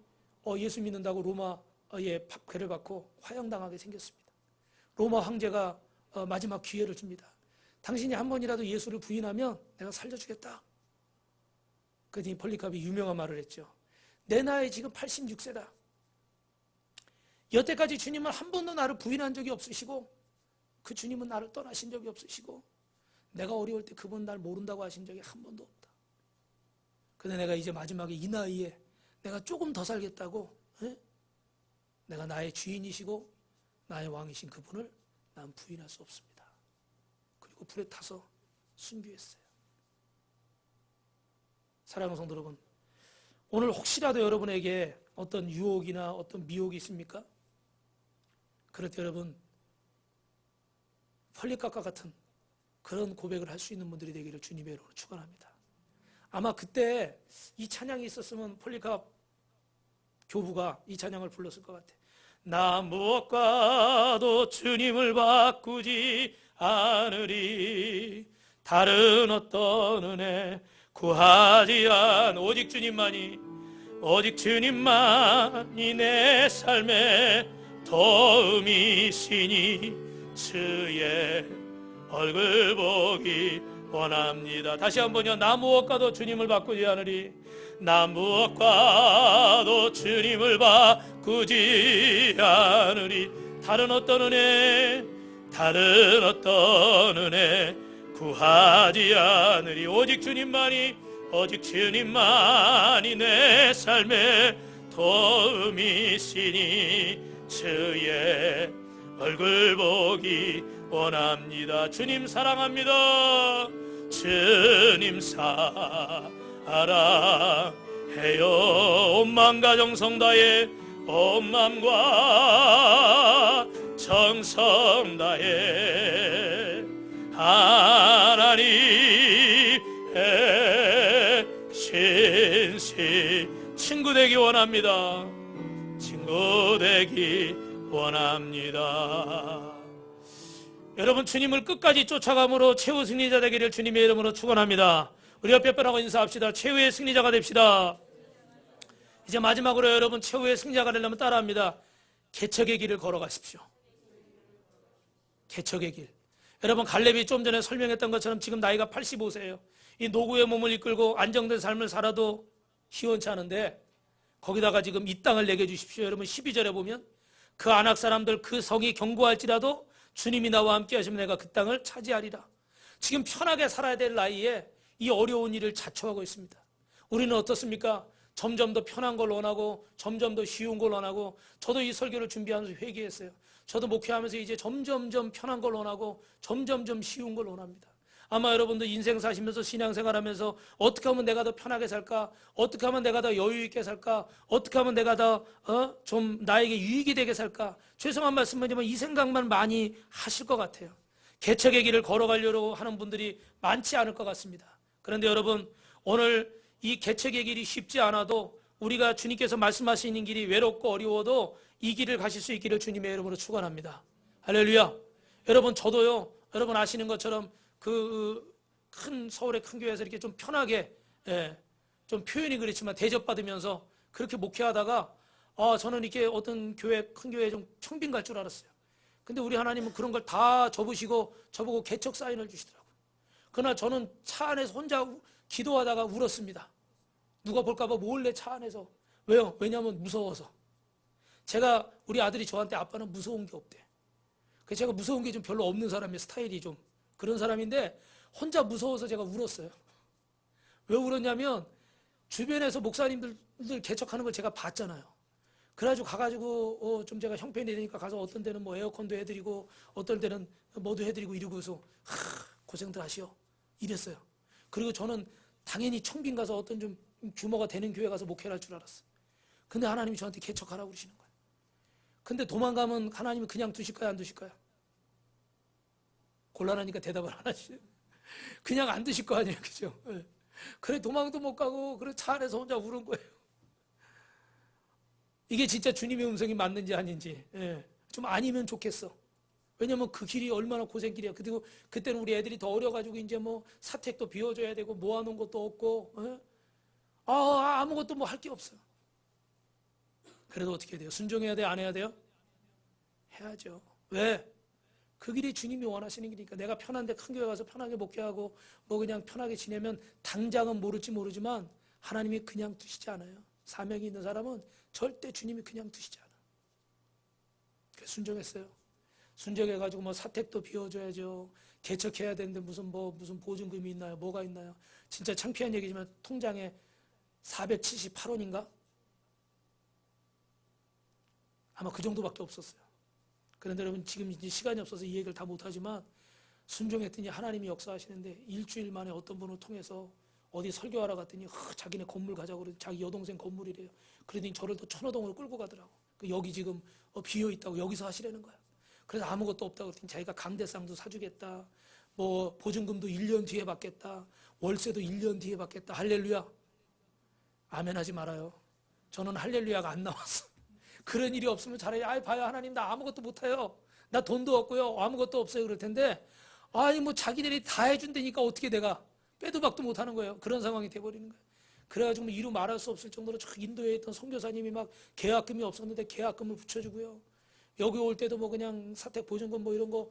예수 믿는다고 로마의 박해를 받고 화형당하게 생겼습니다. 로마 황제가 마지막 기회를 줍니다. 당신이 한 번이라도 예수를 부인하면 내가 살려주겠다. 그랬더니 폴리캅이 유명한 말을 했죠. 내 나이 지금 86세다. 여태까지 주님은 한 번도 나를 부인한 적이 없으시고 그 주님은 나를 떠나신 적이 없으시고 내가 어려울 때 그분 날 모른다고 하신 적이 한 번도 없다. 근데 내가 이제 마지막에 이 나이에 내가 조금 더 살겠다고, 에? 내가 나의 주인이시고 나의 왕이신 그분을 난 부인할 수 없습니다. 그리고 불에 타서 순교했어요. 사랑하는 성도 여러분, 오늘 혹시라도 여러분에게 어떤 유혹이나 어떤 미혹이 있습니까? 그럴 때 여러분, 폴리캅과 같은 그런 고백을 할 수 있는 분들이 되기를 주님의 이름으로 축원합니다. 아마 그때 이 찬양이 있었으면 폴리캅 교부가 이 찬양을 불렀을 것 같아요. 나 무엇과도 주님을 바꾸지 않으리, 다른 어떤 은혜 구하지 않, 오직 주님만이 내 삶의 도움이시니 주의 얼굴 보기 원합니다. 다시 한번요. 나 무엇과도 주님을 바꾸지 않으리, 나 무엇과도 주님을 바꾸지 않으리, 다른 어떤 은혜 구하지 않으리, 오직 주님만이 내 삶의 도움이시니 주의 얼굴 보기 원합니다. 주님 사랑합니다. 주님 사랑해요. 온 마음과 정성 다해, 온 마음과 정성 다해 하나님의 신시 친구 되기 원합니다. 친구 되기 원합니다. 여러분, 주님을 끝까지 쫓아감으로 최후 승리자 되기를 주님의 이름으로 축원합니다. 우리가 뼈뼈라고 인사합시다. 최후의 승리자가 됩시다. 이제 마지막으로 여러분, 최후의 승리자가 되려면 따라합니다. 개척의 길을 걸어가십시오. 개척의 길. 여러분, 갈렙이 좀 전에 설명했던 것처럼 지금 나이가 85세예요. 이 노구의 몸을 이끌고 안정된 삶을 살아도 시원치 않은데 거기다가 지금 이 땅을 내게 주십시오. 여러분, 12절에 보면 그 안악 사람들 그 성이 견고할지라도 주님이 나와 함께 하시면 내가 그 땅을 차지하리라. 지금 편하게 살아야 될 나이에 이 어려운 일을 자초하고 있습니다. 우리는 어떻습니까? 점점 더 편한 걸 원하고 점점 더 쉬운 걸 원하고, 저도 이 설교를 준비하면서 회개했어요. 저도 목회하면서 이제 점점점 편한 걸 원하고 점점점 쉬운 걸 원합니다. 아마 여러분도 인생 사시면서 신앙생활하면서 어떻게 하면 내가 더 편하게 살까? 어떻게 하면 내가 더 여유 있게 살까? 어떻게 하면 내가 더 좀 나에게 유익이 되게 살까? 죄송한 말씀이지만 이 생각만 많이 하실 것 같아요. 개척의 길을 걸어가려고 하는 분들이 많지 않을 것 같습니다. 그런데 여러분, 오늘 이 개척의 길이 쉽지 않아도 우리가 주님께서 말씀하시는 길이 외롭고 어려워도 이 길을 가실 수 있기를 주님의 이름으로 축원합니다. 할렐루야. 여러분, 저도요, 여러분 아시는 것처럼 그 큰 서울의 큰 교회에서 이렇게 좀 편하게, 좀 표현이 그렇지만 대접받으면서 그렇게 목회하다가 저는 이렇게 어떤 큰 교회에 좀 청빈 갈 줄 알았어요. 근데 우리 하나님은 그런 걸 다 접으시고 저보고 개척 사인을 주시더라고요. 그러나 저는 차 안에서 혼자 기도하다가 울었습니다. 누가 볼까봐 몰래 차 안에서. 왜요? 왜냐하면 무서워서. 우리 아들이 저한테 아빠는 무서운 게 없대. 그래서 제가 무서운 게 좀 별로 없는 사람의 스타일이 좀 그런 사람인데 혼자 무서워서 제가 울었어요. 왜 울었냐면 주변에서 목사님들 개척하는 걸 제가 봤잖아요. 그래가지고 가가지고 좀 제가 형편이 되니까 가서 어떤 데는 뭐 에어컨도 해드리고 어떤 데는 뭐도 해드리고 이러고서 고생들 하시오 이랬어요. 그리고 저는 당연히 청빈 가서 어떤 좀 규모가 되는 교회 가서 목회를 할 줄 알았어요. 근데 하나님이 저한테 개척하라고 그러시는 거예요. 근데 도망가면 하나님이 그냥 두실까요, 안 두실까요? 곤란하니까 대답을 안 하시죠. 그냥 안 두실 거 아니에요, 그죠? 그래 도망도 못 가고 그래 차 안에서 혼자 우는 거예요. 이게 진짜 주님의 음성이 맞는지 아닌지 좀 아니면 좋겠어. 왜냐면 그 길이 얼마나 고생길이야. 그리고 그때는 우리 애들이 더 어려가지고 이제 뭐 사택도 비워줘야 되고 모아놓은 것도 없고 아무것도 뭐 할 게 없어요. 그래도 어떻게 해야 돼요? 순종해야 돼요? 안 해야 돼요? 해야죠. 왜? 그 길이 주님이 원하시는 길이니까. 내가 편한데 큰 교회 가서 편하게 목회하고 뭐 그냥 편하게 지내면 당장은 모를지 모르지만 하나님이 그냥 두시지 않아요. 사명이 있는 사람은 절대 주님이 그냥 두시지 않아요. 그래서 순종했어요. 순종해가지고 뭐 사택도 비워줘야죠. 개척해야 되는데 무슨 보증금이 있나요? 뭐가 있나요? 진짜 창피한 얘기지만 통장에 478원인가? 아마 그 정도밖에 없었어요. 그런데 여러분 지금 이제 시간이 없어서 이 얘기를 다 못하지만 순종했더니 하나님이 역사하시는데 일주일 만에 어떤 분을 통해서 어디 설교하러 갔더니 자기네 건물 가자고 그러더니 자기 여동생 건물이래요. 그러더니 저를 또 천호동으로 끌고 가더라고. 여기 지금 비어있다고 여기서 하시라는 거야. 그래서 아무것도 없다고 그랬더니 자기가 강대상도 사주겠다. 뭐 보증금도 1년 뒤에 받겠다. 월세도 1년 뒤에 받겠다. 할렐루야. 아멘 하지 말아요. 저는 할렐루야가 안 나왔어. 그런 일이 없으면 차라리 봐요 하나님 나 아무것도 못해요. 나 돈도 없고요. 아무것도 없어요. 그럴 텐데 뭐 자기들이 다 해준다니까 어떻게 내가 빼도 박도 못하는 거예요. 그런 상황이 돼버리는 거예요. 그래가지고 이루 말할 수 없을 정도로 저 인도에 있던 선교사님이 막 계약금이 없었는데 계약금을 붙여주고요. 여기 올 때도 뭐 그냥 사택 보증금 뭐 이런 거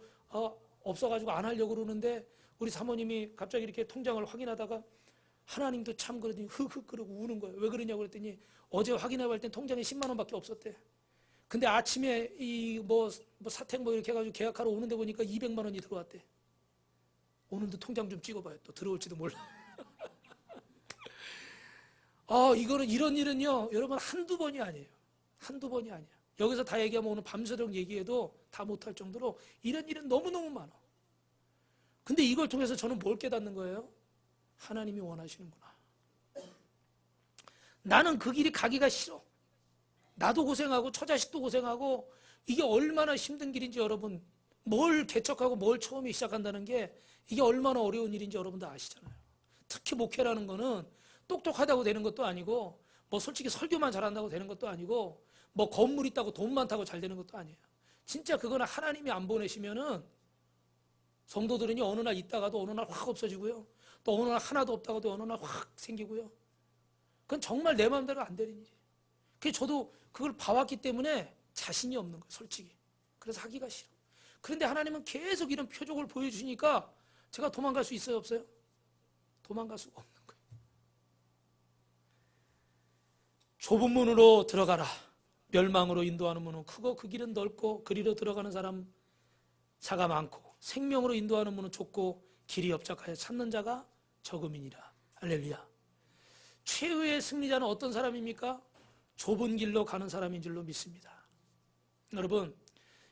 없어가지고 안 하려고 그러는데 우리 사모님이 갑자기 이렇게 통장을 확인하다가 하나님도 참 그러더니 흑흑 그러고 우는 거예요. 왜 그러냐고 그랬더니 어제 확인해볼 땐 통장에 10만 원밖에 없었대. 근데 아침에 뭐 사택 뭐 이렇게 해가지고 계약하러 오는데 보니까 200만 원이 들어왔대. 오늘도 통장 좀 찍어봐요. 또 들어올지도 몰라. 이런 일은요, 여러분 한두 번이 아니에요. 한두 번이 아니야. 여기서 다 얘기하면 오늘 밤새도록 얘기해도 다 못할 정도로 이런 일은 너무너무 많아. 근데 이걸 통해서 저는 뭘 깨닫는 거예요? 하나님이 원하시는구나. 나는 그 길이 가기가 싫어. 나도 고생하고 처자식도 고생하고 이게 얼마나 힘든 길인지 여러분 뭘 개척하고 뭘 처음에 시작한다는 게 이게 얼마나 어려운 일인지 여러분도 아시잖아요. 특히 목회라는 거는 똑똑하다고 되는 것도 아니고 뭐 솔직히 설교만 잘한다고 되는 것도 아니고 뭐 건물 있다고 돈 많다고 잘 되는 것도 아니에요. 진짜 그거는 하나님이 안 보내시면은 성도들은요 어느 날 있다가도 어느 날 확 없어지고요. 또 어느 날 하나도 없다가도 어느 날 확 생기고요. 그건 정말 내 마음대로 안 되는 일이에요. 그래서 저도 그걸 봐왔기 때문에 자신이 없는 거예요, 솔직히. 그래서 하기가 싫어. 그런데 하나님은 계속 이런 표적을 보여주시니까 제가 도망갈 수 있어요, 없어요? 도망갈 수가 없는 거예요. 좁은 문으로 들어가라. 멸망으로 인도하는 문은 크고 그 길은 넓고 그리로 들어가는 사람 자가 많고 생명으로 인도하는 문은 좁고 길이 협착하여 찾는 자가 적음이니라. 할렐루야. 최후의 승리자는 어떤 사람입니까? 좁은 길로 가는 사람인 줄로 믿습니다.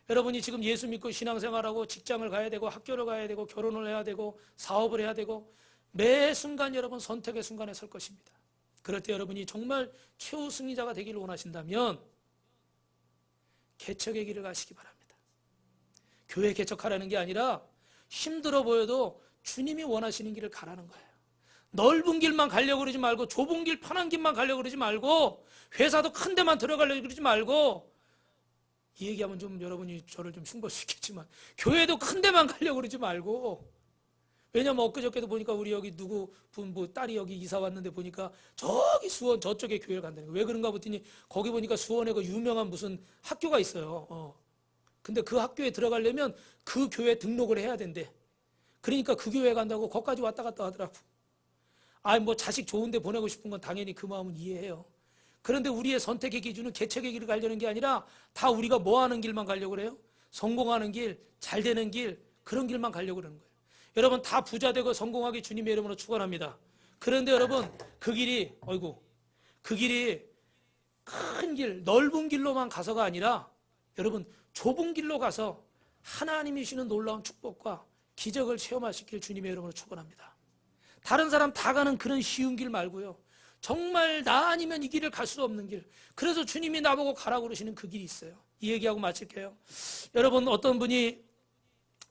여러분이 지금 예수 믿고 신앙생활하고 직장을 가야 되고 학교를 가야 되고 결혼을 해야 되고 사업을 해야 되고 매 순간 여러분 선택의 순간에 설 것입니다. 그럴 때 여러분이 정말 최후 승리자가 되기를 원하신다면 개척의 길을 가시기 바랍니다. 교회 개척하라는 게 아니라 힘들어 보여도 주님이 원하시는 길을 가라는 거예요. 넓은 길만 가려고 그러지 말고, 좁은 길 편한 길만 가려고 그러지 말고, 회사도 큰 데만 들어가려고 그러지 말고, 이 얘기하면 좀 여러분이 저를 좀 흉볼 수 있겠지만, 교회도 큰 데만 가려고 그러지 말고, 왜냐면 엊그저께도 보니까 우리 여기 누구 분 뭐 딸이 여기 이사 왔는데 보니까 저기 수원 저쪽에 교회를 간다는 거예요. 왜 그런가 봤더니 거기 보니까 수원에 그 유명한 무슨 학교가 있어요. 근데 그 학교에 들어가려면 그 교회 등록을 해야 된대. 그러니까 그 교회 간다고 거기까지 왔다 갔다 하더라고. 뭐 자식 좋은 데 보내고 싶은 건 당연히 그 마음은 이해해요. 그런데 우리의 선택의 기준은 개척의 길을 가려는 게 아니라 다 우리가 뭐 하는 길만 가려고 그래요? 성공하는 길, 잘 되는 길, 그런 길만 가려고 그러는 거예요. 여러분 다 부자 되고 성공하기 주님의 이름으로 축원합니다. 그런데 여러분 그 길이 큰 길, 넓은 길로만 가서가 아니라 여러분 좁은 길로 가서 하나님이 주시는 놀라운 축복과 기적을 체험하시길 주님의 이름으로 축원합니다. 다른 사람 다 가는 그런 쉬운 길 말고요. 정말 나 아니면 이 길을 갈 수 없는 길. 그래서 주님이 나보고 가라고 그러시는 그 길이 있어요. 이 얘기하고 마칠게요. 여러분 어떤 분이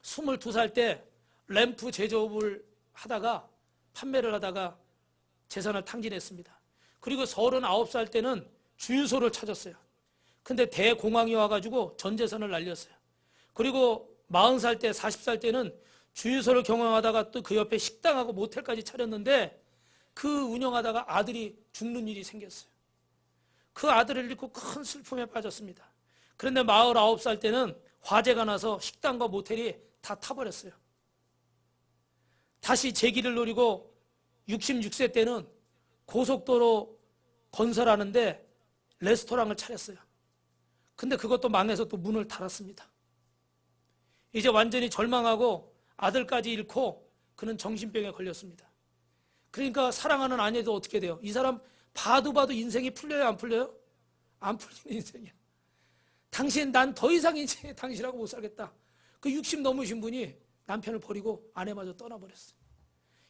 22살 때 램프 제조업을 하다가 판매를 하다가 재산을 탕진했습니다. 그리고 39살 때는 주유소를 찾았어요. 근데 대공황이 와가지고 전 재산을 날렸어요. 그리고 40살 때 40살 때는 주유소를 경영하다가 또 그 옆에 식당하고 모텔까지 차렸는데 그 운영하다가 아들이 죽는 일이 생겼어요. 그 아들을 잃고 큰 슬픔에 빠졌습니다. 그런데 49살 때는 화재가 나서 식당과 모텔이 다 타버렸어요. 다시 재기를 노리고 66세 때는 고속도로 건설하는데 레스토랑을 차렸어요. 근데 그것도 망해서 또 문을 닫았습니다. 이제 완전히 절망하고 아들까지 잃고 그는 정신병에 걸렸습니다. 그러니까 사랑하는 아내도 어떻게 돼요? 이 사람 봐도 인생이 풀려요, 안 풀려요? 안 풀리는 인생이야. 당신 난 더 이상 이제 당신하고 못 살겠다. 그 60 넘으신 분이 남편을 버리고 아내마저 떠나버렸어요.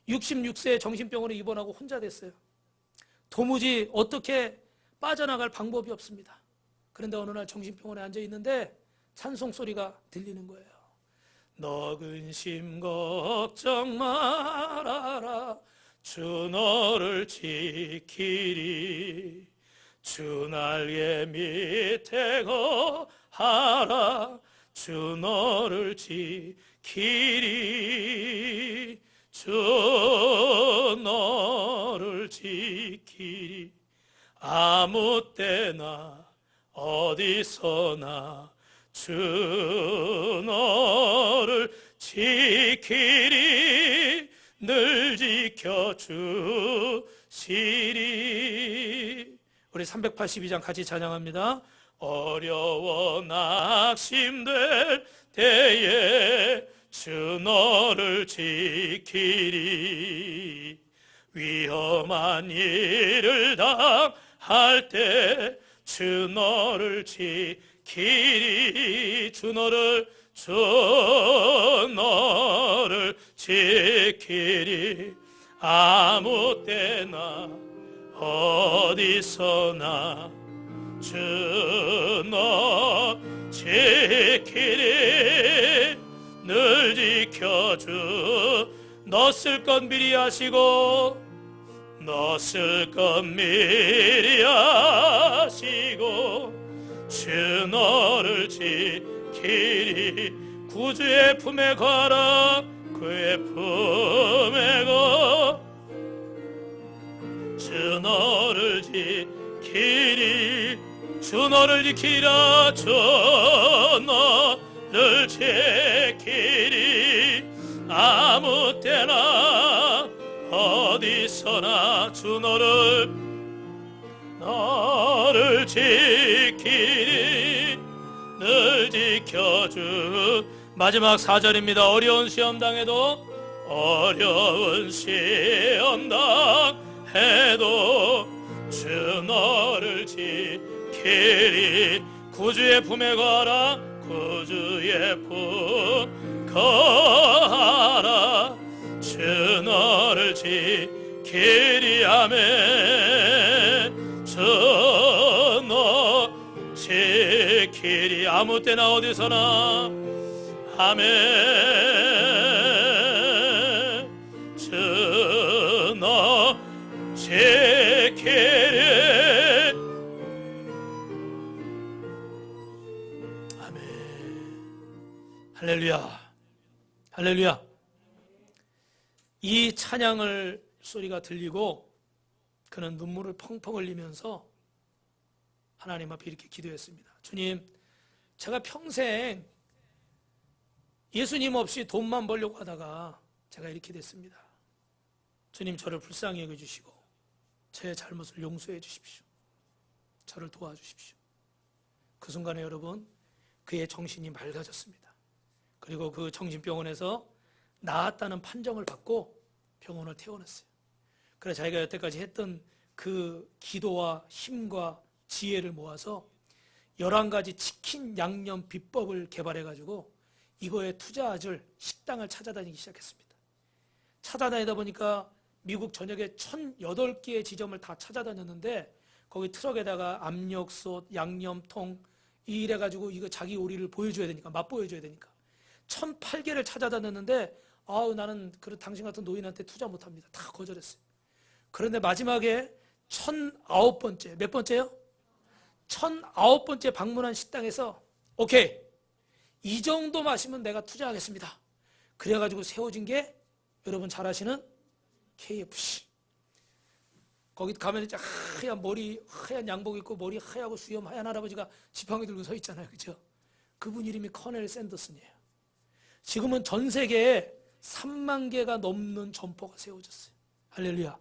66세에 정신병원에 입원하고 혼자 됐어요. 도무지 어떻게 빠져나갈 방법이 없습니다. 그런데 어느 날 정신병원에 앉아 있는데 찬송 소리가 들리는 거예요. 너 근심 걱정 말아라. 주 너를 지키리. 주 날개 밑에 거하라. 주 너를 지키리. 주 너를 지키리. 아무 때나 어디서나 주 너를 지키리. 늘 지켜주시리. 우리 382장 같이 찬양합니다. 어려워 낙심될 때에 주 너를 지키리. 위험한 일을 당할 때 주 너를 지키리. 주 너를 지키리. 아무 때나 어디서나 주 너 지키리. 늘 지켜주. 너 쓸 것 미리 아시고 너 쓸 것 미리 아시고 주 너를 지키리. 구주의 품에 거하라. 그의 품에 거. 주 너를 지키리. 주 너를 지키라. 주 너를 지키리. 아무 때나 어디서나 주 너를 지키리. 늘 지켜주. 마지막 4절입니다. 어려운 시험 당해도 주 너를 지키리. 구주의 품에 거하라. 구주의 품 거하라. 주 너를 지키리. 아멘. 주 너 지키리. 아무 때나 어디서나. 아멘. 할렐루야. 할렐루야. 이 찬양을 소리가 들리고 그는 눈물을 펑펑 흘리면서 하나님 앞에 이렇게 기도했습니다. 주님, 제가 평생 예수님 없이 돈만 벌려고 하다가 제가 이렇게 됐습니다. 주님, 저를 불쌍히 여겨주시고 제 잘못을 용서해 주십시오. 저를 도와주십시오. 그 순간에 여러분, 그의 정신이 맑아졌습니다. 그리고 그 정신병원에서 나았다는 판정을 받고 병원을 퇴원했어요. 그래서 자기가 여태까지 했던 그 기도와 힘과 지혜를 모아서 11가지 치킨 양념 비법을 개발해가지고 이거에 투자할 식당을 찾아다니기 시작했습니다. 찾아다니다 보니까 미국 전역에 1008개의 지점을 다 찾아다녔는데 거기 트럭에다가 압력솥, 양념통 이래가지고 이거 자기 요리를 보여줘야 되니까, 맛보여줘야 되니까 1008개를 찾아다녔는데 아우, 나는 당신 같은 노인한테 투자 못합니다. 다 거절했어요. 그런데 마지막에 1009번째, 몇 번째요? 1009번째 방문한 식당에서 오케이, 이 정도 마시면 내가 투자하겠습니다. 그래가지고 세워진 게 여러분 잘 아시는 KFC. 거기 가면 이제 하얀 머리, 하얀 양복 입고 머리 하얗고 수염 하얀 할아버지가 지팡이 들고 서 있잖아요. 그죠? 그분 이름이 커넬 샌더슨이에요. 지금은 전 세계에 3만 개가 넘는 점포가 세워졌어요. 할렐루야.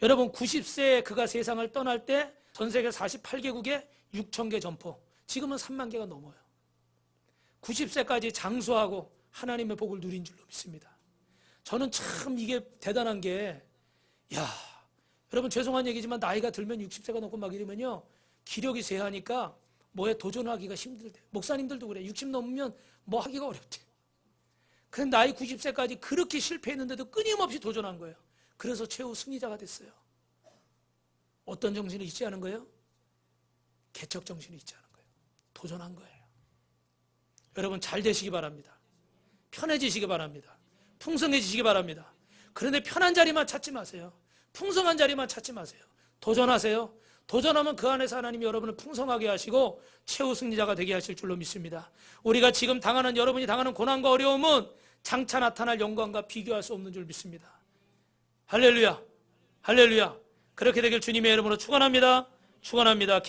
여러분, 90세에 그가 세상을 떠날 때 전 세계 48개국에 6천 개 점포, 지금은 3만 개가 넘어요. 90세까지 장수하고 하나님의 복을 누린 줄로 믿습니다. 저는 참 이게 대단한 게, 여러분 죄송한 얘기지만 나이가 들면 60세가 넘고 막 이러면요, 기력이 쇠하니까 뭐에 도전하기가 힘들대. 목사님들도 그래. 60 넘으면 뭐 하기가 어렵대. 근데 나이 90세까지 그렇게 실패했는데도 끊임없이 도전한 거예요. 그래서 최후 승리자가 됐어요. 어떤 정신이 있지 않은 거예요? 개척 정신이 있지 않은 거예요. 도전한 거예요. 여러분 잘 되시기 바랍니다. 편해지시기 바랍니다. 풍성해지시기 바랍니다. 그런데 편한 자리만 찾지 마세요. 풍성한 자리만 찾지 마세요. 도전하세요. 도전하면 그 안에서 하나님이 여러분을 풍성하게 하시고 최후 승리자가 되게 하실 줄로 믿습니다. 우리가 지금 당하는, 여러분이 당하는 고난과 어려움은 장차 나타날 영광과 비교할 수 없는 줄 믿습니다. 할렐루야. 할렐루야. 그렇게 되길 주님의 이름으로 축원합니다. 축원합니다.